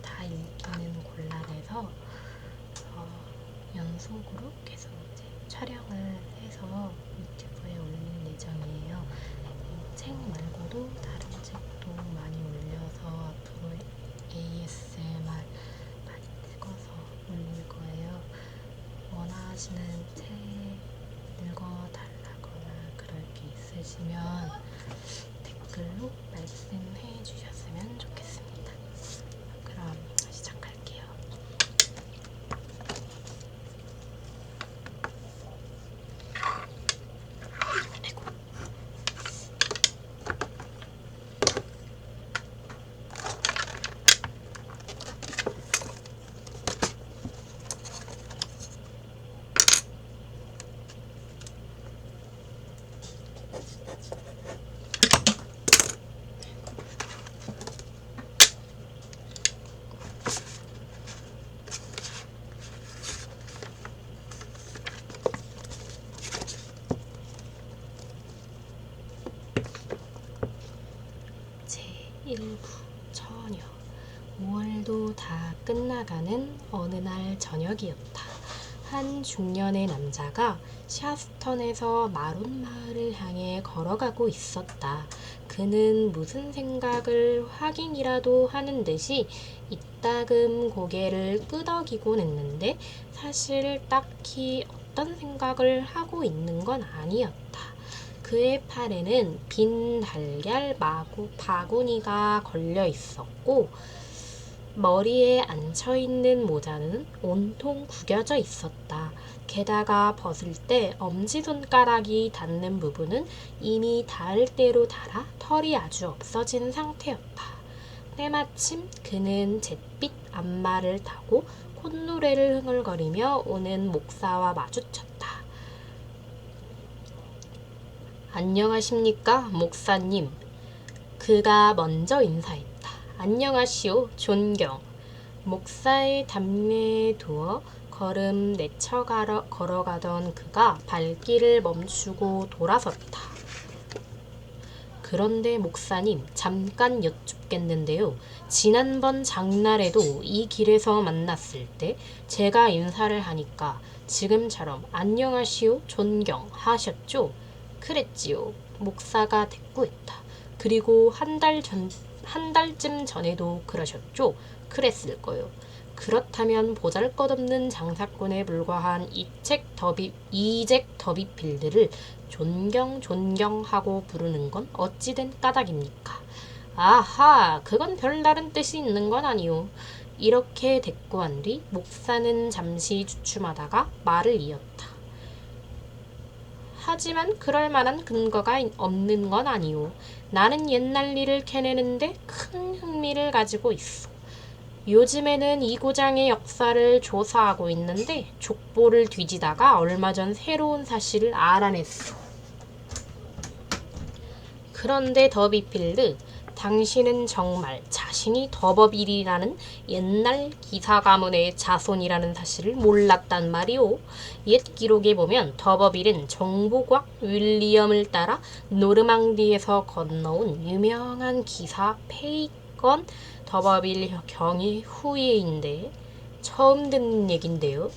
다 읽기는 곤란해서 연속으로 계속 이제 촬영을 해서 유튜브에 올릴 예정이에요. 이 책 말고도 다른 책도 많이 올려서 앞으로 ASMR 많이 찍어서 올릴 거예요. 원하시는 책 읽어달라거나 그럴 게 있으시면 댓글로 말씀해 주셨으면 좋겠습니다. 그럼 시작할게요. 제1부 처녀. 5월도 다 끝나가는 어느 날 저녁이었다. 한 중년의 남자가 샤스턴에서 마론 마을을 향해 걸어가고 있었다. 그는 무슨 생각을 확인이라도 하는 듯이 이따금 고개를 끄덕이곤 했는데 사실 딱히 어떤 생각을 하고 있는 건 아니었다. 그의 팔에는 빈 달걀 바구니가 걸려 있었고 머리에 앉혀있는 모자는 온통 구겨져 있었다. 게다가 벗을 때 엄지손가락이 닿는 부분은 이미 닿을 대로 닳아 털이 아주 없어진 상태였다. 때마침 그는 잿빛 앞말을 타고 콧노래를 흥얼거리며 오는 목사와 마주쳤다. 안녕하십니까, 목사님. 그가 먼저 인사했다. 안녕하시오, 존경. 목사의 담례에 두어 걸음 내쳐 걸어가던 그가 발길을 멈추고 돌아섰다. 그런데 목사님, 잠깐 여쭙겠는데요. 지난번 장날에도 이 길에서 만났을 때 제가 인사를 하니까 지금처럼 안녕하시오, 존경 하셨죠? 그랬지요. 목사가 대꾸했다. 그리고 한 달쯤 전에도 그러셨죠? 그랬을 거요. 그렇다면 보잘것없는 장사꾼에 불과한 이잭 더비필드를 존경하고 부르는 건 어찌된 까닭입니까? 아하, 그건 별다른 뜻이 있는 건 아니오. 이렇게 대꾸한 뒤 목사는 잠시 주춤하다가 말을 이었다. 하지만 그럴 만한 근거가 없는 건 아니오. 나는 옛날 일을 캐내는데 큰 흥미를 가지고 있어. 요즘에는 이 고장의 역사를 조사하고 있는데 족보를 뒤지다가 얼마 전 새로운 사실을 알아냈어. 그런데 더비필드, 당신은 정말 자신이 더버빌이라는 옛날 기사 가문의 자손이라는 사실을 몰랐단 말이오. 옛 기록에 보면 더버빌은 정보곽 윌리엄을 따라 노르망디에서 건너온 유명한 기사 페이건 더버빌 경의 후예인데 처음 듣는 얘긴데요.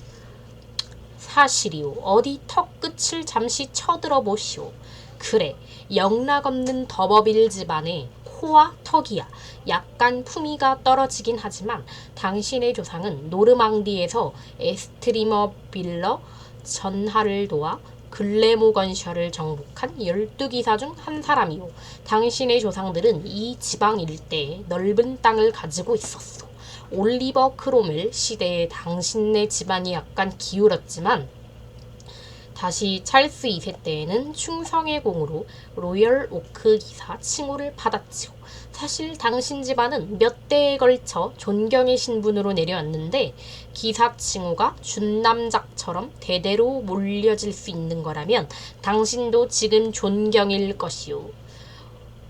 사실이오. 어디 턱끝을 잠시 쳐들어보시오. 그래, 영락없는 더버빌 집안의 코와 턱이야. 약간 품위가 떨어지긴 하지만 당신의 조상은 노르망디에서 에스트리머 빌러 전하를 도와 글래모건셔를 정복한 12기사 중 한 사람이요. 당신의 조상들은 이 지방 일대에 넓은 땅을 가지고 있었소. 올리버 크롬웰 시대에 당신네 집안이 약간 기울었지만 다시 찰스 2세 때에는 충성의 공으로 로열 오크 기사 칭호를 받았지요. 사실 당신 집안은 몇 대에 걸쳐 존경의 신분으로 내려왔는데 기사 칭호가 준남작처럼 대대로 몰려질 수 있는 거라면 당신도 지금 존경일 것이요.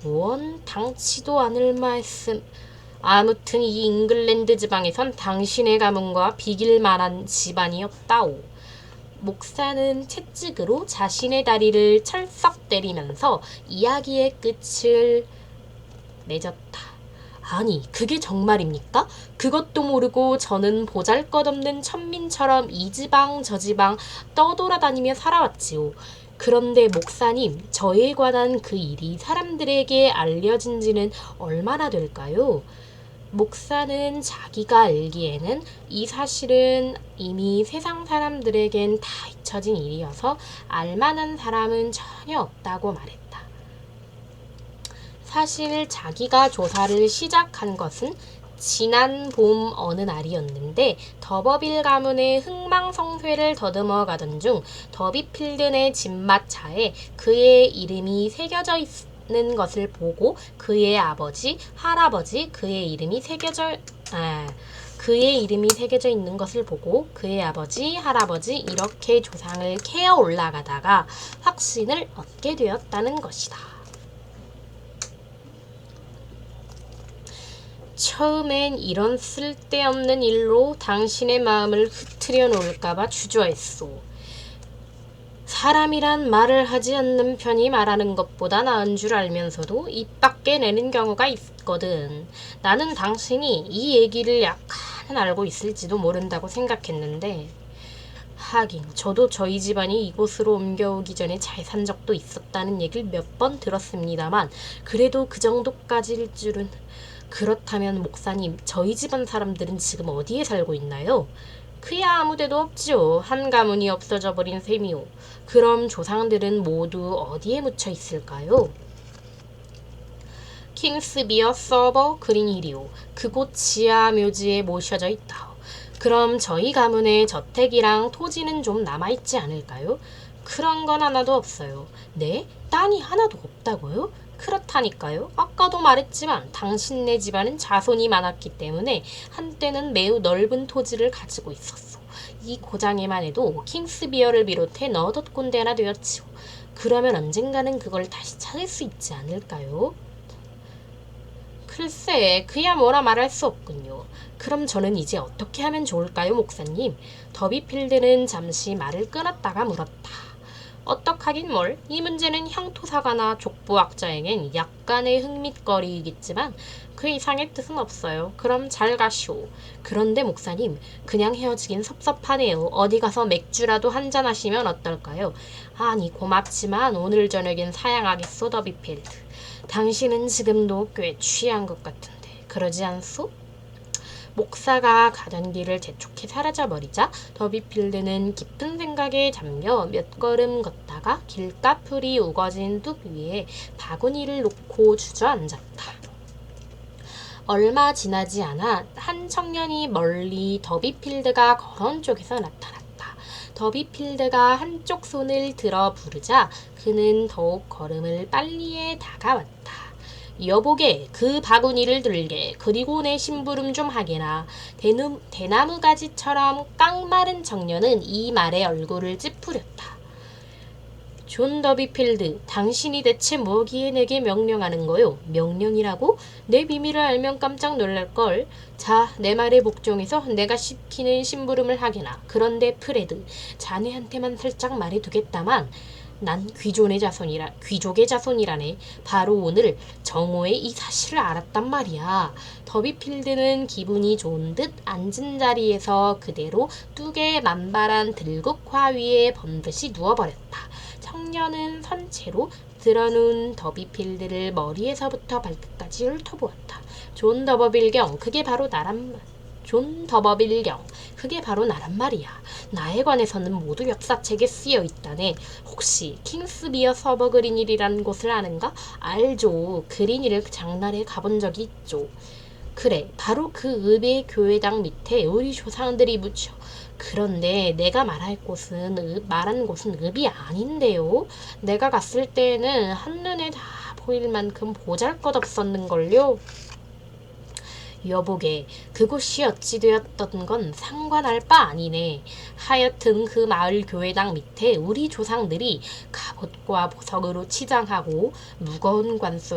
원 당치도 않을 말씀. 아무튼 이 잉글랜드 지방에선 당신의 가문과 비길 만한 집안이 없다오. 목사는 채찍으로 자신의 다리를 철썩 때리면서 이야기의 끝을 맺었다. 아니, 그게 정말입니까? 그것도 모르고 저는 보잘것없는 천민처럼 이 지방 저 지방 떠돌아다니며 살아왔지요. 그런데 목사님, 저에 관한 그 일이 사람들에게 알려진 지는 얼마나 될까요? 목사는 자기가 알기에는 이 사실은 이미 세상 사람들에겐 다 잊혀진 일이어서 알만한 사람은 전혀 없다고 말했다. 사실 자기가 조사를 시작한 것은 지난 봄 어느 날이었는데 더버빌 가문의 흥망성쇠를 더듬어 가던 중 더비필드 내 집마차에 그의 이름이 새겨져 있는 것을 보고 그의 아버지, 할아버지, 그의 이름이 새겨져 있는 것을 보고 그의 아버지, 할아버지 이렇게 조상을 캐어 올라가다가 확신을 얻게 되었다는 것이다. 처음엔 이런 쓸데없는 일로 당신의 마음을 흐트려 놓을까봐 주저했소. 사람이란 말을 하지 않는 편이 말하는 것보다 나은 줄 알면서도 입 밖에 내는 경우가 있거든. 나는 당신이 이 얘기를 약간은 알고 있을지도 모른다고 생각했는데 하긴 저도 저희 집안이 이곳으로 옮겨오기 전에 잘 산 적도 있었다는 얘기를 몇 번 들었습니다만 그래도 그 정도까지일 줄은. 그렇다면 목사님, 저희 집안 사람들은 지금 어디에 살고 있나요? 그야 아무데도 없지요. 한 가문이 없어져 버린 셈이요. 그럼 조상들은 모두 어디에 묻혀 있을까요? 킹스비어 서버 그린힐이요. 그곳 지하 묘지에 모셔져 있다. 그럼 저희 가문의 저택이랑 토지는 좀 남아있지 않을까요? 그런 건 하나도 없어요. 네? 땅이 하나도 없다고요? 그렇다니까요. 아까도 말했지만 당신네 집안은 자손이 많았기 때문에 한때는 매우 넓은 토지를 가지고 있었어. 이 고장에만 해도 킹스비어를 비롯해 너댓 군데나 되었지요. 그러면 언젠가는 그걸 다시 찾을 수 있지 않을까요? 글쎄, 그야 뭐라 말할 수 없군요. 그럼 저는 이제 어떻게 하면 좋을까요, 목사님? 더비필드는 잠시 말을 끊었다가 물었다. 어떡하긴 뭘. 이 문제는 향토사가나 족보학자에겐 약간의 흥밋거리이겠지만 그 이상의 뜻은 없어요. 그럼 잘 가시오. 그런데 목사님, 그냥 헤어지긴 섭섭하네요. 어디 가서 맥주라도 한잔 하시면 어떨까요? 아니, 고맙지만 오늘 저녁엔 사양하겠소, 더비필드. 당신은 지금도 꽤 취한 것 같은데 그러지 않소? 목사가 가던 길을 재촉해 사라져버리자 더비필드는 깊은 생각에 잠겨 몇 걸음 걷다가 길가풀이 우거진 뚝 위에 바구니를 놓고 주저앉았다. 얼마 지나지 않아 한 청년이 멀리 더비필드가 걸어온 쪽에서 나타났다. 더비필드가 한쪽 손을 들어 부르자 그는 더욱 걸음을 빨리해 다가왔다. 여보게, 그 바구니를 들게. 그리고 내 심부름 좀 하게나. 대나무가지처럼 깡마른 청년은 이 말에 얼굴을 찌푸렸다. 존 더비필드, 당신이 대체 뭐기에 내게 명령하는 거요? 명령이라고? 내 비밀을 알면 깜짝 놀랄걸. 자, 내 말에 복종해서 내가 시키는 심부름을 하게나. 그런데 프레드, 자네한테만 살짝 말해두겠다만 난 귀족의 자손이라네. 바로 오늘 정오에 이 사실을 알았단 말이야. 더비필드는 기분이 좋은 듯 앉은 자리에서 그대로 뚝에 만발한 들국화 위에 번듯이 누워버렸다. 청년은 선체로 드러눈 더비필드를 머리에서부터 발끝까지 훑어보았다. 존 더버빌경, 그게 바로 나란 말이야. 나에 관해서는 모두 역사책에 쓰여 있다네. 혹시 킹스비어 서버 그린힐이라는 곳을 아는가? 알죠. 그린힐을 장날에 가본 적이 있죠. 그래, 바로 그 읍의 교회당 밑에 우리 조상들이 묻혀. 그런데 내가 말한 곳은 읍이 아닌데요. 내가 갔을 때에는 한눈에 다 보일 만큼 보잘것없었는걸요. 여보게, 그곳이 어찌 되었던 건 상관할 바 아니네. 하여튼 그 마을 교회당 밑에 우리 조상들이 갑옷과 보석으로 치장하고 무거운 관 속에